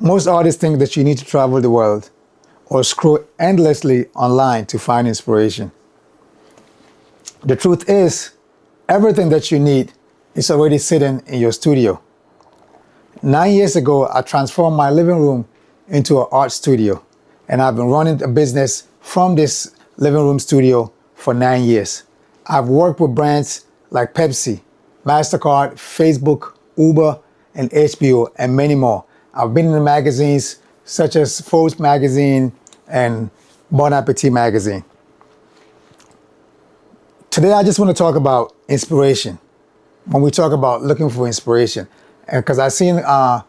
Most artists think that you need to travel the world or scroll endlessly online to find inspiration. The truth is, everything that you need is already sitting in your studio. 9 years ago, I transformed my living room into an art studio, and I've been running a business from this living room studio for 9 years. I've worked with brands like Pepsi, MasterCard, Facebook, Uber, and HBO, and many more. I've been in the magazines such as Forbes magazine and Bon Appetit magazine. Today, I just want to talk about inspiration. When we talk about looking for inspiration, because I seen a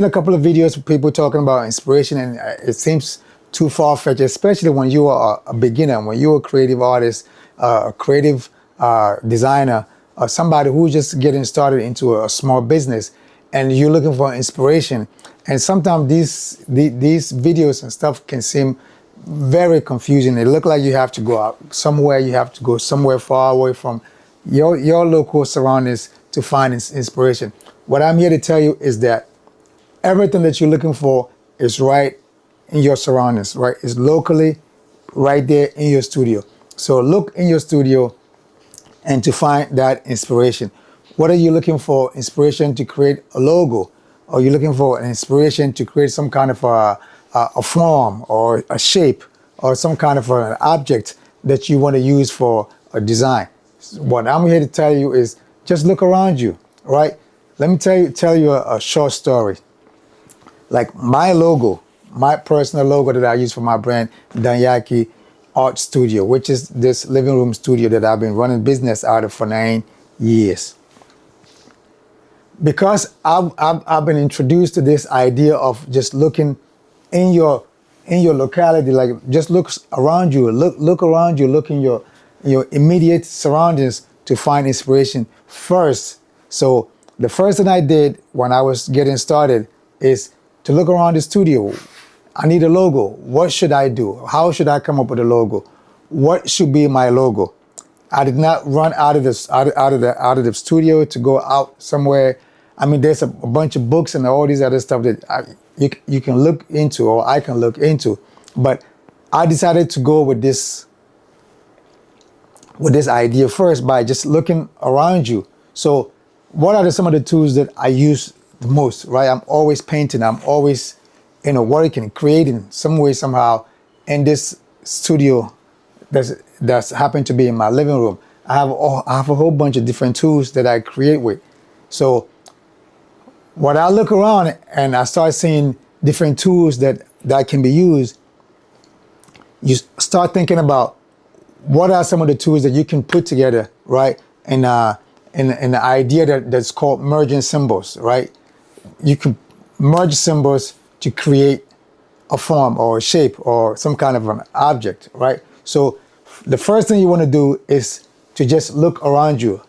couple of videos of people talking about inspiration, and it seems too far-fetched, especially when you are a beginner, when you're a creative artist, a creative designer, or somebody who's just getting started into a small business, and you're looking for inspiration. And sometimes these videos and stuff can seem very confusing. It look like you have to go out somewhere, you have to go somewhere far away from your local surroundings to find inspiration. What I'm here to tell you is that everything that you're looking for is right in your surroundings, right? It's locally right there in your studio. So look in your studio and to find that inspiration. What are you looking for? Inspiration to create a logo? Or are you looking for an inspiration to create some kind of a form or a shape or some kind of an object that you want to use for a design? What I'm here to tell you is just look around you, right? Let me tell you a short story. Like my logo, my personal logo that I use for my brand, Danyaki Art Studio, which is this living room studio that I've been running business out of for 9 years. Because I've been introduced to this idea of just looking in your locality, like just look around you, look around you, look in your immediate surroundings to find inspiration first. So the first thing I did when I was getting started is to look around the studio. I need a logo. What should I do? How should I come up with a logo? What should be my logo? I did not run out of the studio to go out somewhere. I mean, there's a bunch of books and all these other stuff that you can look into, or I can look into. But I decided to go with this idea first by just looking around you. So what are some of the tools that I use the most, right? I'm always painting. I'm always, working, creating some way, somehow in this studio that's happened to be in my living room. I have a whole bunch of different tools that I create with. So when I look around and I start seeing different tools that can be used, you start thinking about what are some of the tools that you can put together, right? And the idea that's called merging symbols, right? You can merge symbols to create a form or a shape or some kind of an object, right? So the first thing you want to do is to just look around you,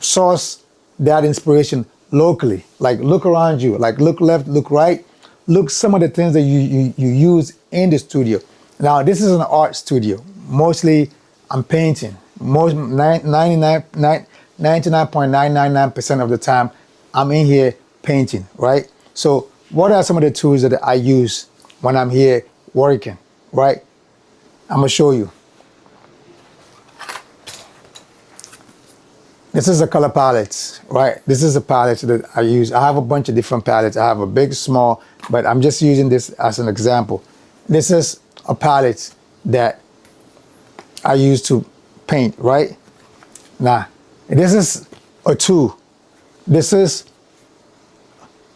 source that inspiration locally, like look around you, like look left, look right, look some of the things that you use in the studio. Now, this is an art studio. Mostly I'm painting. 99.999% of the time I'm in here painting, right? So what are some of the tools that I use when I'm here working, right? I'm gonna show you. This is a color palette, right? This is a palette that I use. I have a bunch of different palettes. I have a big, small, but I'm just using this as an example. This is a palette that I use to paint, right? Now, this is a tool. This is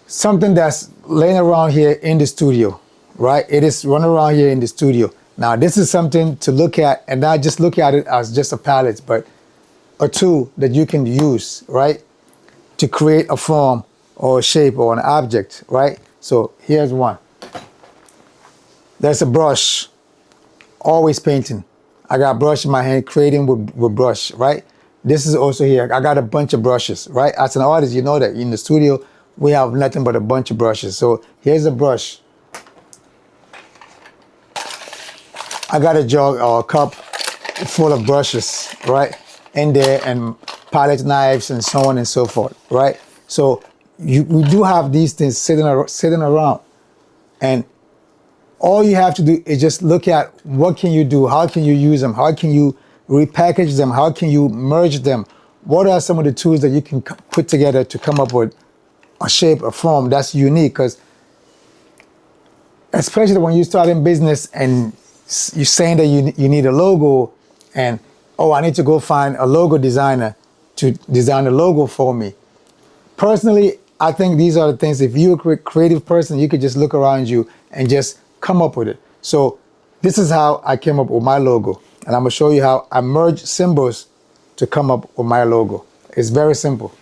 something that's laying around here in the studio, right? It is running around here in the studio. Now, this is something to look at and not just look at it as just a palette, but a tool that you can use, right? To create a form or a shape or an object, right? So here's one. There's a brush, always painting. I got a brush in my hand, creating with brush, right? This is also here. I got a bunch of brushes, right? As an artist, you know that in the studio, we have nothing but a bunch of brushes. So here's a brush. I got a jug or a cup full of brushes, right? In there, and palette knives and so on and so forth, right? So we do have these things sitting around. And all you have to do is just look at what can you do, how can you use them, how can you repackage them, how can you merge them, what are some of the tools that you can put together to come up with a shape, a form that's unique. Because especially when you start in business and you're saying that you need a logo, and oh, I need to go find a logo designer to design a logo for me. Personally, I think these are the things, if you're a creative person, you could just look around you and just come up with it. So this is how I came up with my logo. And I'm gonna show you how I merge symbols to come up with my logo. It's very simple.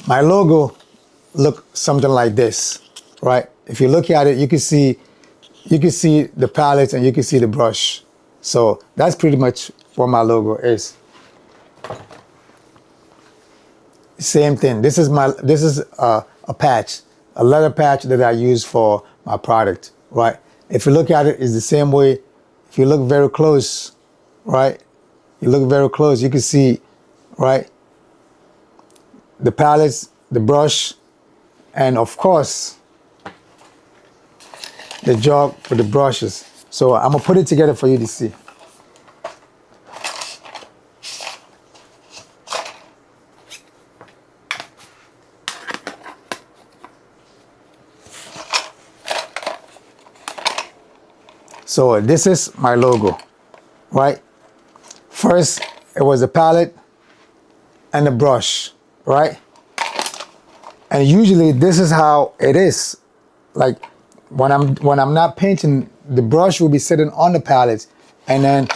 My logo look something like this, right? If you look at it, you can see the palette and you can see the brush. So that's pretty much what my logo is. Same thing. This is a patch, a leather patch that I use for my product, right? If you look at it, it's the same way. If you look very close, right? You look very close, you can see, right? The palettes, the brush, and of course, the jog for the brushes. So I'm gonna put it together for you to see. So this is my logo, right? First, it was a palette and a brush, right? And usually this is how it is. Like when I'm not painting, the brush will be sitting on the palette, and then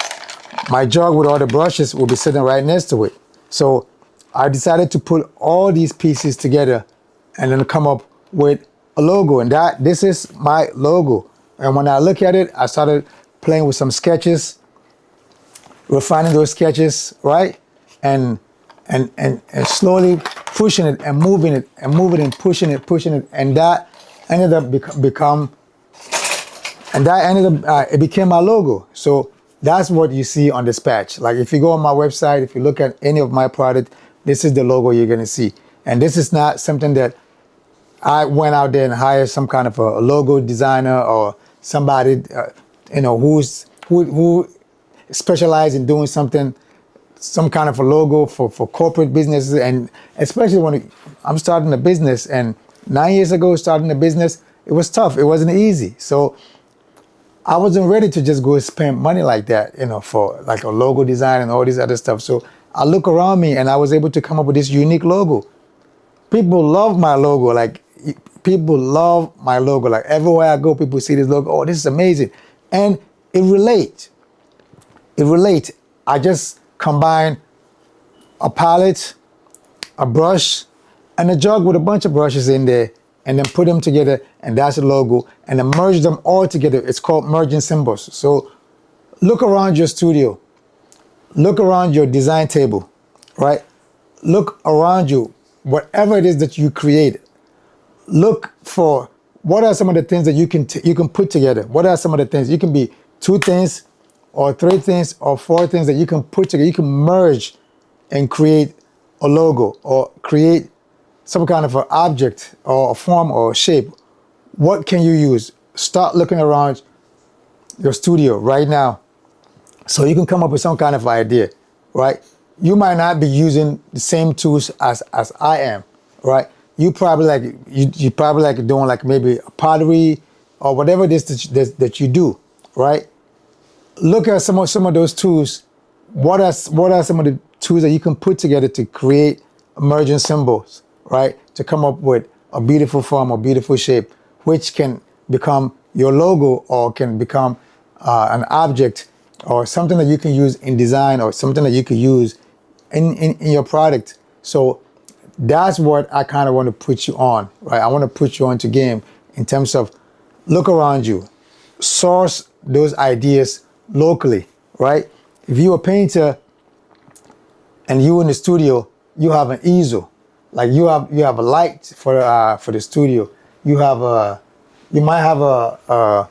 my jug with all the brushes will be sitting right next to it. So I decided to put all these pieces together and then come up with a logo, and this is my logo. And when I look at it, I started playing with some sketches, refining those sketches, right? And slowly pushing it and moving it and moving it and pushing it, and that ended up it became my logo. So that's what you see on this patch. Like if you go on my website, if you look at any of my product, this is the logo you're gonna see. And this is not something that I went out there and hired some kind of a logo designer or somebody, who specializes in doing something, some kind of a logo for corporate businesses. And especially when I'm starting a business, and 9 years ago starting a business, it was tough. It wasn't easy. So I wasn't ready to just go spend money like that, for like a logo design and all this other stuff. So I look around me and I was able to come up with this unique logo. People love my logo. Like people love my logo. Like everywhere I go, people see this logo. Oh, this is amazing. And it relates. I just combine a palette, a brush, and a jug with a bunch of brushes in there, and then put them together, and that's the logo, and then merge them all together. It's called merging symbols. So look around your studio, look around your design table, right? Look around you, whatever it is that you create. Look for what are some of the things that you can put together. What are some of the things? You can be 2 things or 3 things or 4 things that you can put together. You can merge and create a logo or create some kind of an object or a form or a shape. What can you use? Start looking around your studio right now so you can come up with some kind of idea, right? You might not be using the same tools as I am, right? You probably like doing like maybe a pottery or whatever it is that you do, right? Look at some of those tools. What are some of the tools that you can put together to create emergent symbols, right? To come up with a beautiful form or beautiful shape, which can become your logo or can become an object or something that you can use in design or something that you could use in your product. So that's what I kind of want to put you on, right? I want to put you onto game in terms of look around you, source those ideas locally, right? If you're a painter and you in the studio, you have an easel, like you have a light for the studio. You might have a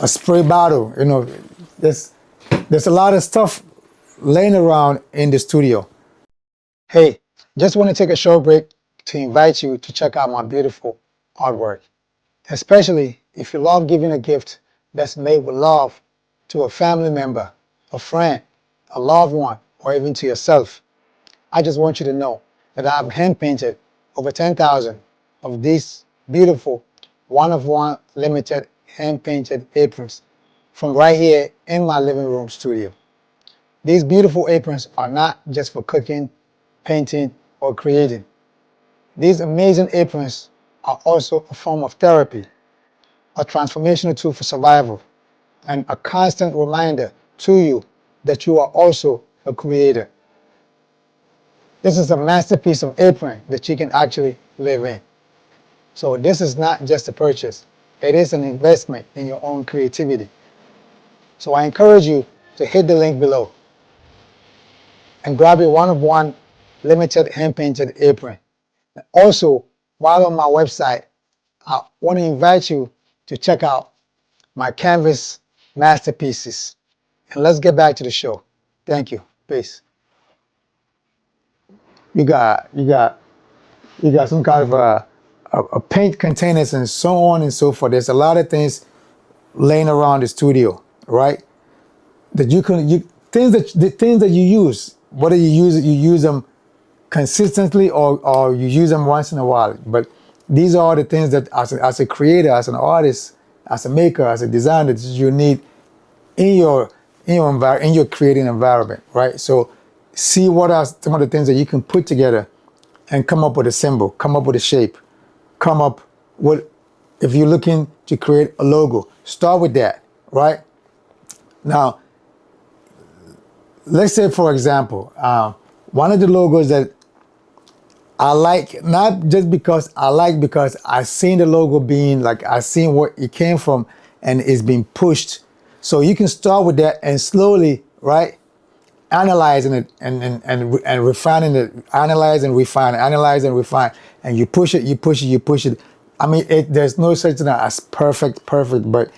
spray bottle. There's a lot of stuff laying around in the studio. Hey, just want to take a short break to invite you to check out my beautiful artwork, especially if you love giving a gift that's made with love to a family member, a friend, a loved one, or even to yourself. I just want you to know that I've hand painted over 10,000 of these beautiful one-of-one limited hand painted aprons from right here in my living room studio. These beautiful aprons are not just for cooking, painting, or creating. These amazing aprons are also a form of therapy, a transformational tool for survival, and a constant reminder to you that you are also a creator. This is a masterpiece of apron that you can actually live in. So this is not just a purchase. It is an investment in your own creativity. So I encourage you to hit the link below and grab a one-of-one limited hand-painted apron. Also, while on my website, I want to invite you to check out my canvas masterpieces. And let's get back to the show. Thank you. Peace. You got some kind of a paint containers and so on and so forth. There's a lot of things laying around the studio, right? That the things that you use, whether you use them consistently or you use them once in a while. But these are the things that as a creator, as an artist, as a maker, as a designer, that you need in your creating environment, right? So see what are some of the things that you can put together and come up with a symbol, come up with a shape, come up with, if you're looking to create a logo, start with that, right? Now, let's say, for example, one of the logos that I like, not just because I like, because I seen the logo being like, I seen where it came from and it's being pushed. So you can start with that and slowly, right, analyzing it and refining it, analyze and refine, analyze and refine, and you push it, you push it, you push it. I mean, there's no such thing as perfect, but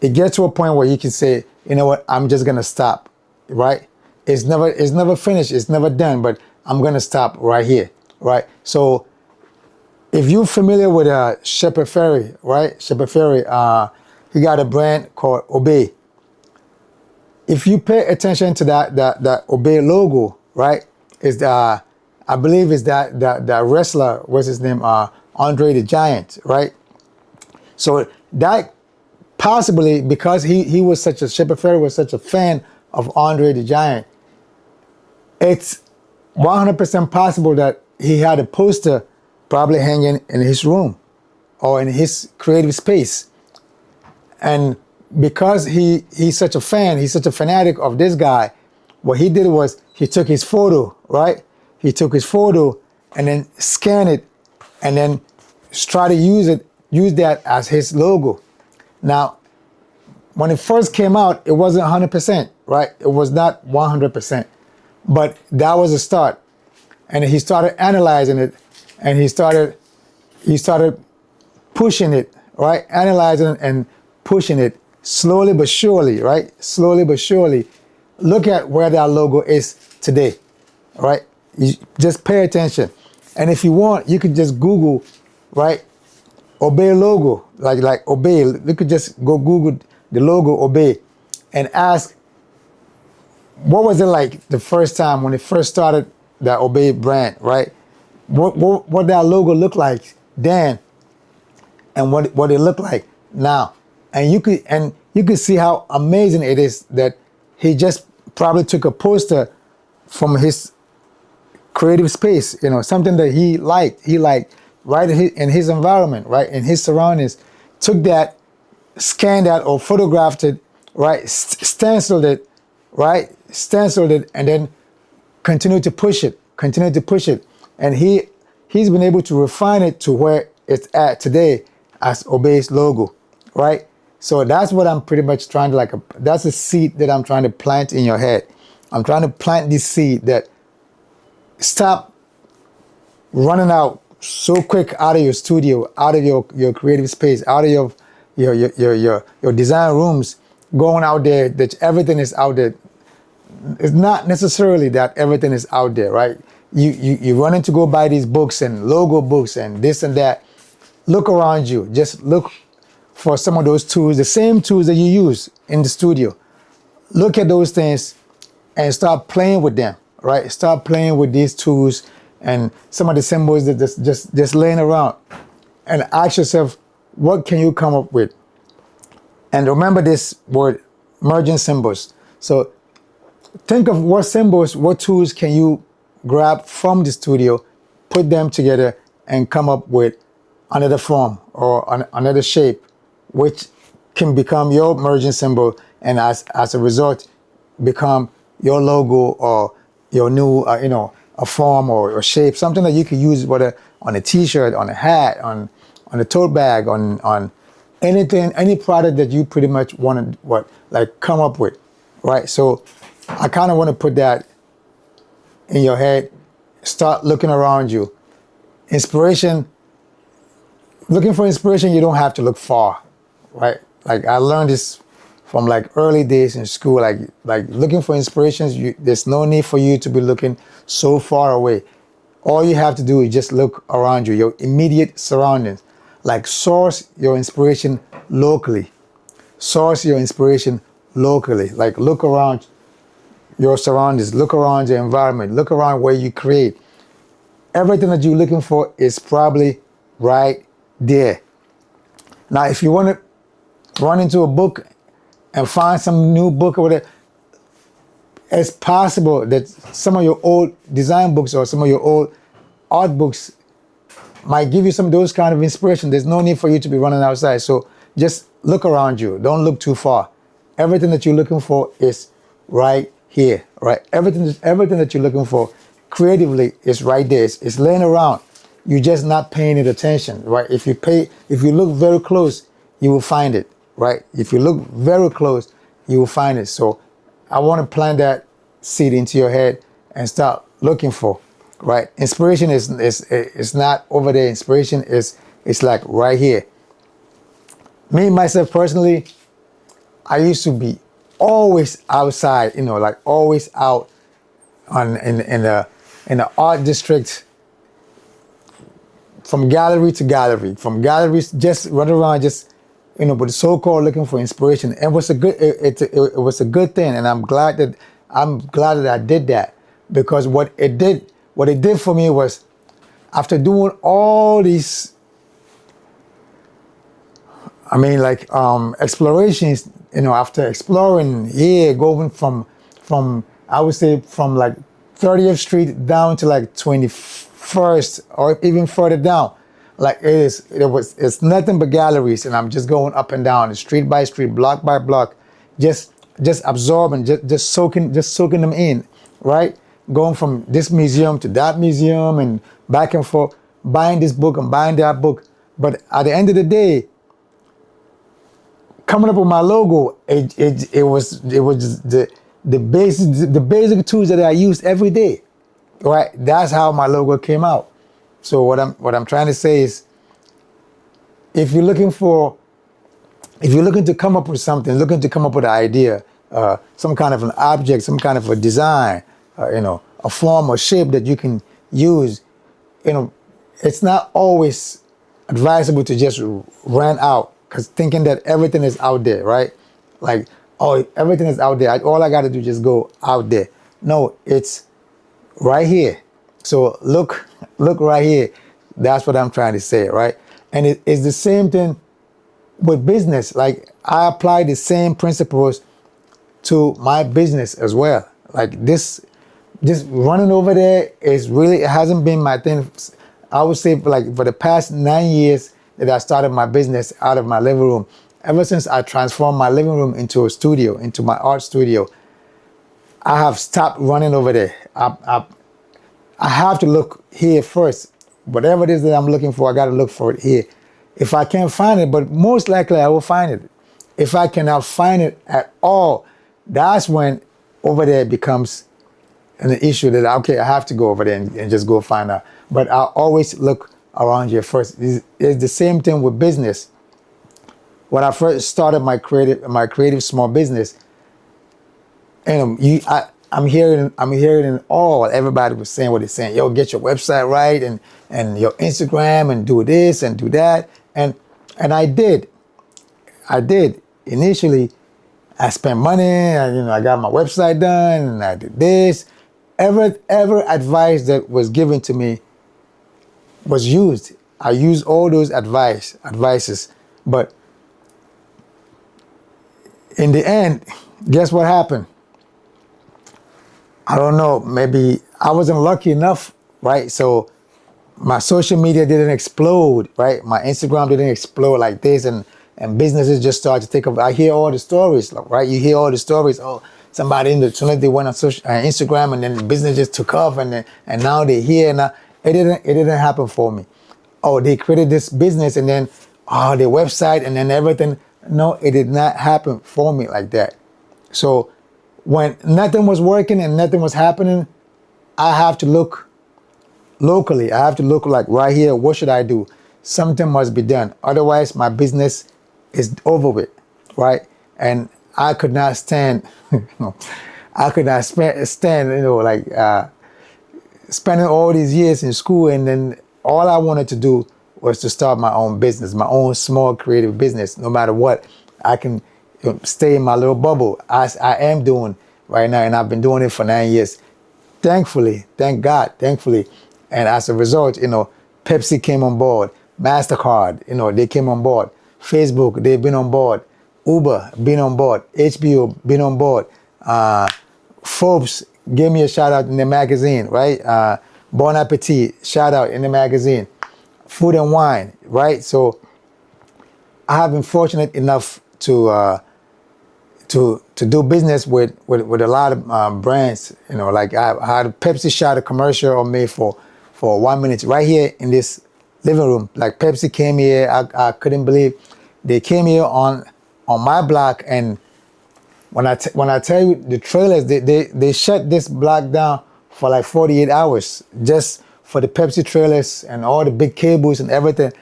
it gets to a point where you can say, you know what, I'm just gonna stop, right? It's never finished, it's never done, but I'm gonna stop right here, right? So if you're familiar with Shepard Fairey, right? Shepard Fairey, he got a brand called Obey. If you pay attention to that Obey logo, right, is the I believe is that wrestler, what's his name, Andre the Giant, right? So that possibly because he was such a Shepard Fairey was such a fan of Andre the Giant, it's 100% possible that he had a poster probably hanging in his room or in his creative space, and because he's such a fan, he's such a fanatic of this guy, what he did was he took his photo, right? He took his photo and then scanned it and then try to use that as his logo. Now, when it first came out, it wasn't 100%, right? It was not 100%, but that was a start. And he started analyzing it and he started pushing it, right? Analyzing it and pushing it slowly but surely, right? Slowly but surely. Look at where that logo is today, right? You just pay attention. And if you want, you could just Google, right? Obey logo, like Obey. You could just go Google the logo Obey and ask, what was it like the first time when it first started that Obey brand, right? What that logo looked like then and what it looked like now. And you could see how amazing it is that he just probably took a poster from his creative space, you know, something that he liked right in his environment, right, in his surroundings, took that, scanned that or photographed it, right, stenciled it, and then continued to push it, and he's been able to refine it to where it's at today as Obey's logo, right? So that's what I'm pretty much trying to that's a seed that I'm trying to plant in your head. I'm trying to plant this seed that stop running out so quick out of your studio, out of your creative space, out of your design rooms, going out there, that everything is out there. It's not necessarily that everything is out there, right? you running to go buy these books and logo books and this and that. Look around you. Just look for some of those tools, the same tools that you use in the studio. Look at those things and start playing with them, right? Start playing with these tools and some of the symbols that just laying around, and ask yourself, what can you come up with? And remember this word, merging symbols. So think of what symbols, what tools can you grab from the studio, put them together, and come up with another form or another shape, which can become your merging symbol, and as a result, become your logo or your new, a form or a shape, something that you can use, whether on a T-shirt, on a hat, on a tote bag, on anything, any product that you pretty much want to come up with, right? So I kind of want to put that in your head. Start looking around you. Inspiration. Looking for inspiration, you don't have to look far, right? Like I learned this from like early days in school. Like looking for inspirations, there's no need for you to be looking so far away. All you have to do is just look around you, your immediate surroundings. Like source your inspiration locally. Source your inspiration locally. Like look around your surroundings, look around your environment, look around where you create. Everything that you're looking for is probably right there. Now, if you want to run into a book and find some new book or whatever, it's possible that some of your old design books or some of your old art books might give you some of those kind of inspiration. There's no need for you to be running outside. So just look around you. Don't look too far. Everything that you're looking for is right here, right? Everything that you're looking for creatively is right there. It's laying around. You're just not paying it attention, right? If you look very close, you will find it, right? If you look very close, you will find it. So I want to plant that seed into your head and start looking for, right? Inspiration is not over there. Inspiration is like right here. Me, myself personally, I used to be always outside, like always out in the art district, from gallery to gallery, from galleries, just run around, just but so-called looking for inspiration. And it was a good thing, and I'm glad that I did that, because what it did for me was, after doing all these, explorations, after exploring here, going from I would say from like 30th Street down to like 21st or even further down, like it's nothing but galleries, and I'm just going up and down, street by street, block by block, just absorbing, just soaking them in, right? Going from this museum to that museum and back and forth, buying this book and buying that book. But at the end of the day, coming up with my logo, it was just the basic tools that I used every day, right? That's how my logo came out. So what I'm trying to say is, if you're looking to come up with something, looking to come up with an idea, some kind of an object, some kind of a design, a form or shape that you can use, it's not always advisable to just run out, because thinking that everything is out there, right? Like, oh, everything is out there. All I got to do is just go out there. No, it's right here. So look right here. That's what I'm trying to say, right? And it's the same thing with business. Like, I apply the same principles to my business as well. Like this, just running over there it hasn't been my thing. I would say for the past 9 years that I started my business out of my living room. Ever since I transformed my living room into a studio, into my art studio, I have stopped running over there. I have to look here first. Whatever it is that I'm looking for, I got to look for it here. If I can't find it, but most likely I will find it. If I cannot find it at all, that's when over there becomes an issue that, okay, I have to go over there and just go find out. But I always look around here first. It's the same thing with business. When I first started my creative small business, I'm hearing it all. Everybody was saying what they're saying. Yo, get your website right and your Instagram and do this and do that. And I did. Initially, I spent money, I got my website done and I did this. Ever advice that was given to me was used. I used all those advices. But in the end, guess what happened? I don't know, maybe I wasn't lucky enough, right? So my social media didn't explode, right? My Instagram didn't explode like this, and businesses just started to take off. I hear all the stories, right? You hear all the stories. Oh, somebody as soon as they went on Instagram, and then the business just took off, and now they're here. Now it didn't happen for me. Oh, they created this business, and then their website, and then everything. No, it did not happen for me like that. So when nothing was working and nothing was happening, I have to look locally. I have to look like right here. What should I do? Something must be done. Otherwise, my business is over with, right? And I could not stand. I could not stand. Spending all these years in school, and then all I wanted to do was to start my own business, my own small creative business. No matter what, I can stay in my little bubble, as I am doing right now, and I've been doing it for 9 years. Thankfully, thank God, thankfully. And as a result, Pepsi came on board, MasterCard, they came on board. Facebook, they've been on board. Uber, been on board. HBO, been on board. Forbes gave me a shout out in the magazine, right? Bon Appetit, shout out in the magazine. Food and Wine, right? So I have been fortunate enough to do business with a lot of brands. Like I had a Pepsi shot a commercial on me for 1 minute right here in this living room. Like Pepsi came here, I couldn't believe they came here on my block. And when I tell you the trailers, they shut this block down for like 48 hours just for the Pepsi trailers and all the big cables and everything.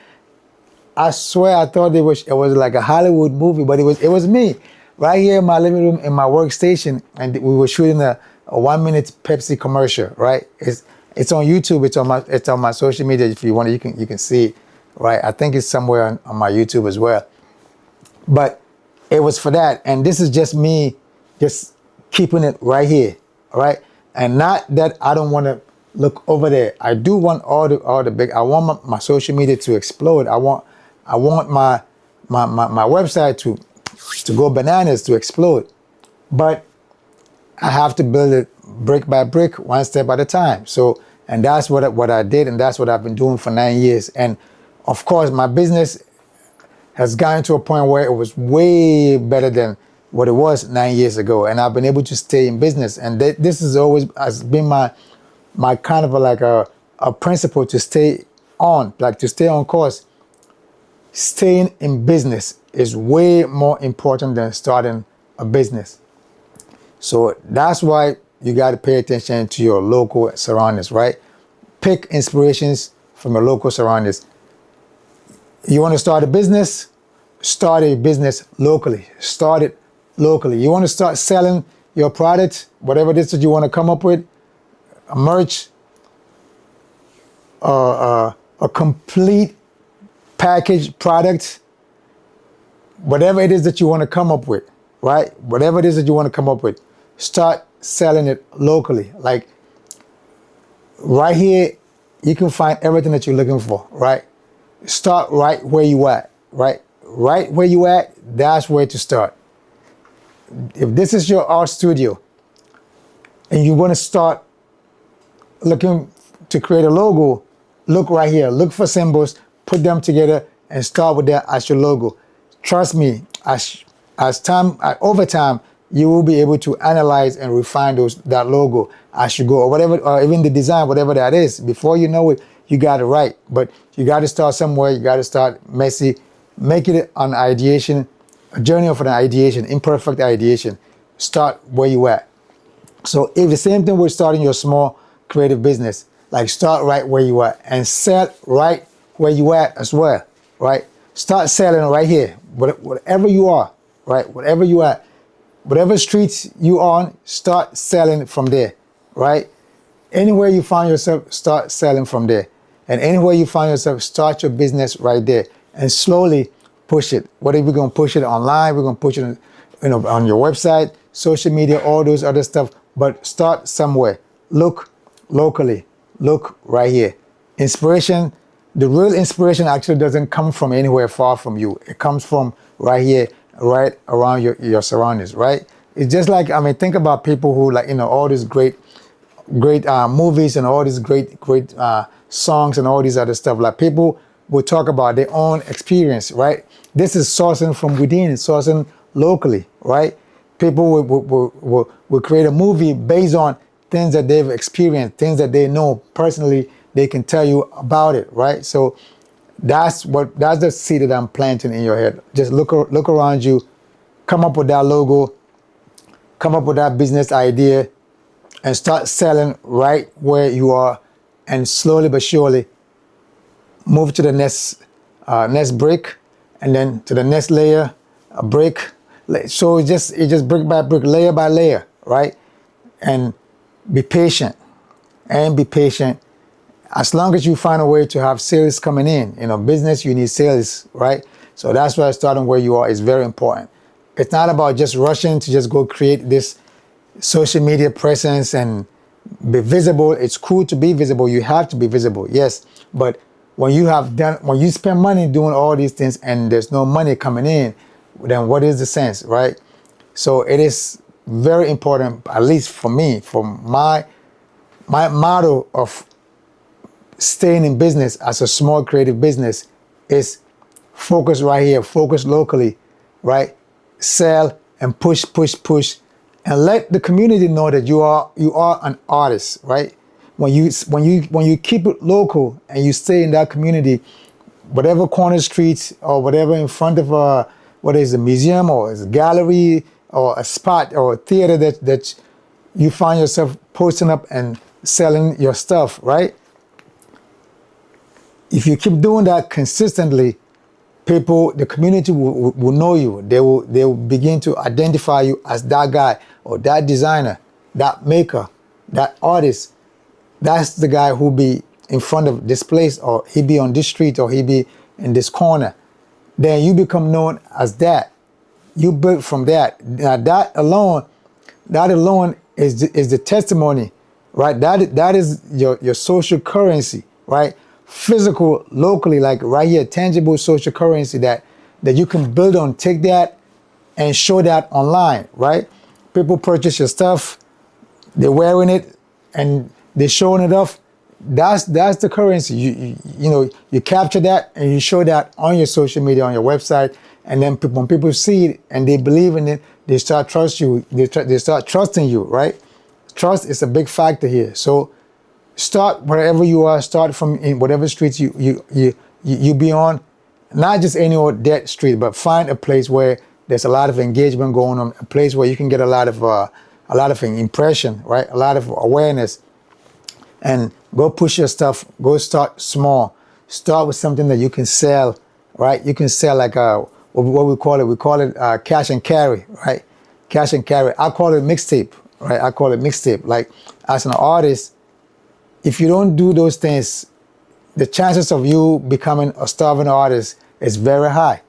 I swear I thought it was like a Hollywood movie, but it was me right here in my living room in my workstation, and we were shooting a 1 minute Pepsi commercial. Right? It's on YouTube. It's on my social media. If you want, you can see it. Right? I think it's somewhere on my YouTube as well. But it was for that, and this is just me, just keeping it right here. All right, and not that I don't want to look over there. I do want all the big. I want my social media to explode. I want my website to go bananas, to explode. But I have to build it brick by brick, one step at a time. So, and that's what I did, and that's what I've been doing for 9 years. And of course, my business has gotten to a point where it was way better than what it was 9 years ago, and I've been able to stay in business. And this has been my kind of like a principle to stay on, like to stay on course. Staying in business is way more important than starting a business. So that's why you got to pay attention to your local surroundings, right? Pick inspirations from your local surroundings. You want to start a business? Start a business locally. Start it locally. You want to start selling your product, whatever it is that you want to come up with, a merch, a complete package product, whatever it is that you want to come up with, right? Whatever it is that you want to come up with, start selling it locally. Like right here, you can find everything that you're looking for, right? Start right where you at, right? Right where you at, that's where to start. If this is your art studio and you want to start looking to create a logo, look right here. Look for symbols, put them together, and start with that as your logo. Trust me, over time, you will be able to analyze and refine that logo as you go, or whatever, or even the design, whatever that is. Before you know it, you got it right. But you got to start somewhere. You got to start messy, making it an ideation, a journey of an ideation, imperfect ideation. Start where you at. So if the same thing with starting your small creative business, like start right where you are and sell right where you at as well, right? Start selling right here, whatever you are, right? Whatever you are, whatever streets you on, start selling from there, right? Anywhere you find yourself, start selling from there. And anywhere you find yourself, start your business right there and slowly push it. Whether we're gonna push it online, we're gonna push it, on your website, social media, all those other stuff. But start somewhere. Look locally. Look right here. Inspiration. The real inspiration actually doesn't come from anywhere far from you. It comes from right here, right around your surroundings, right? It's just like, think about people who all these great movies and all these great songs and all these other stuff. Like people will talk about their own experience, right? This is sourcing from within, sourcing locally, right? People will create a movie based on things that they've experienced, things that they know personally. They can tell you about it, right? So that's the seed that I'm planting in your head. Just look around you, come up with that logo, come up with that business idea, and start selling right where you are, and slowly but surely move to the next brick, and then to the next layer, a brick. So it just brick by brick, layer by layer, right? And be patient, As long as you find a way to have sales coming in, business, you need sales, right? So that's why starting where you are is very important. It's not about just rushing to just go create this social media presence and be visible. It's cool to be visible. You have to be visible, yes. But when you spend money doing all these things and there's no money coming in, then what is the sense, right? So it is very important, at least for me, for my motto of staying in business as a small creative business is focus right here, focus locally, right? Sell and push, and let the community know that you are an artist, right? When you keep it local and you stay in that community, whatever corner streets or whatever in front of whether it's a museum or it's a gallery or a spot or a theater that you find yourself posting up and selling your stuff, right? If you keep doing that consistently, the community will know you. They will begin to identify you as that guy or that designer, that maker, that artist. That's the guy who be in front of this place, or he be on this street, or he be in this corner. Then you become known as that. You build from that. Now that alone is the testimony, right? That is your social currency, right? Physical, locally, like right here, tangible social currency that you can build on. Take that and show that online, right? People purchase your stuff, they're wearing it, and they're showing it off. That's the currency. You capture that and you show that on your social media, on your website, and then when people see it and they believe in it, they start trust you. They start trusting you, right? Trust is a big factor here. So start wherever you are. Start from in whatever streets you be on. Not just any old dead street, but find a place where there's a lot of engagement going on. A place where you can get a lot of impression, right? A lot of awareness, and go push your stuff. Go start small. Start with something that you can sell, right? You can sell like what we call it. We call it cash and carry, right? Cash and carry. I call it mixtape, right? I call it mixtape. Like as an artist, if you don't do those things, the chances of you becoming a starving artist is very high.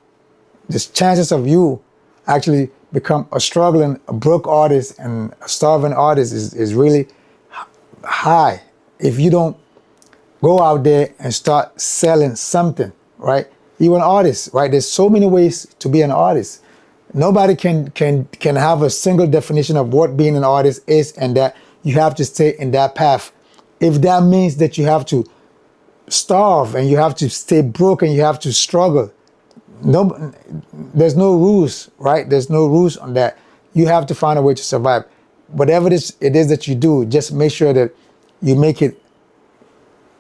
The chances of you actually become a broke artist and a starving artist is really high if you don't go out there and start selling something, right? You're an artist, right? There's so many ways to be an artist. Nobody can have a single definition of what being an artist is, and that you have to stay in that path. If that means that you have to starve and you have to stay broke and you have to struggle, there's no rules, right? There's no rules on that. You have to find a way to survive. Whatever it is that you do, just make sure that you make it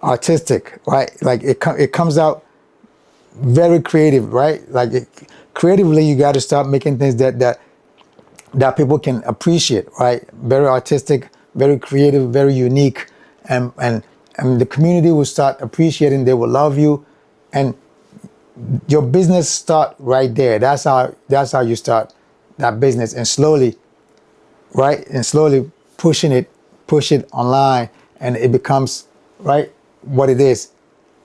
artistic, right? Like it comes out very creative, right? Like creatively, you got to start making things that people can appreciate, right? Very artistic, very creative, very unique. And the community will start appreciating. They will love you, and your business start right there. That's how you start that business, and slowly right? And slowly push it online, and it becomes, right, what it is.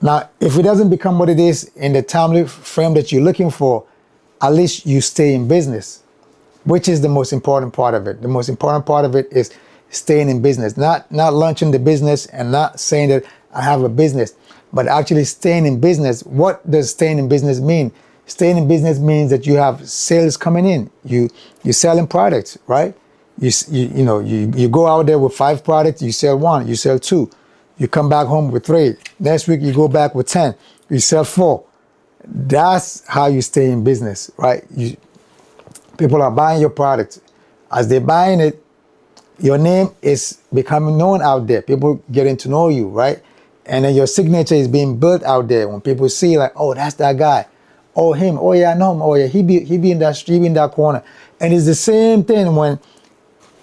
Now, if it doesn't become what it is in the timely frame that you're looking for, at least you stay in business, which is the most important part of it. The most important part of it is staying in business, not launching the business and not saying that I have a business, but actually staying in business. What does staying in business mean? Staying in business means that you have sales coming in. You're selling products, right? You go out there with 5 products, you sell 1, you sell 2, you come back home with 3. Next week you go back with 10, you sell 4. That's how you stay in business, right? People are buying your product. As they're buying it, your name is becoming known out there. People getting to know you, right? And then your signature is being built out there. When people see, like, oh, that's that guy. Oh, him. Oh, yeah, I know him. Oh, yeah, he be in that street, he be in that corner. And it's the same thing when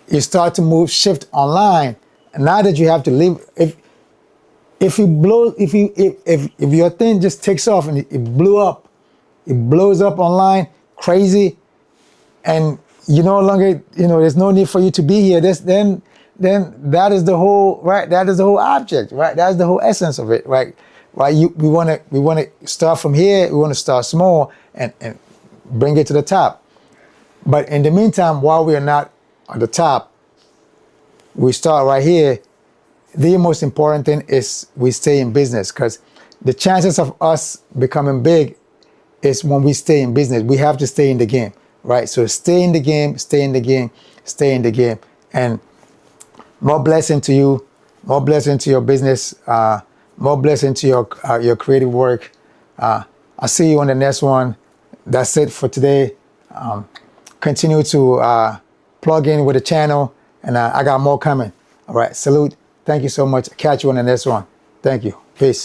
you start to shift online. And now that you have to live, if your thing just takes off and it blows up online, crazy, and you no longer, there's no need for you to be here. Then that is the whole, right? That is the whole object, right? That is the whole essence of it, right? Right? We want to start from here. We want to start small and bring it to the top. But in the meantime, while we are not at the top, we start right here. The most important thing is we stay in business, because the chances of us becoming big is when we stay in business. We have to stay in the game, right? So stay in the game, stay in the game, stay in the game. And more blessing to you, more blessing to your business, more blessing to your creative work. I'll see you on the next one. That's it for today. Continue to plug in with the channel, and I got more coming. All right, salute. Thank you so much. Catch you on the next one. Thank you. Peace.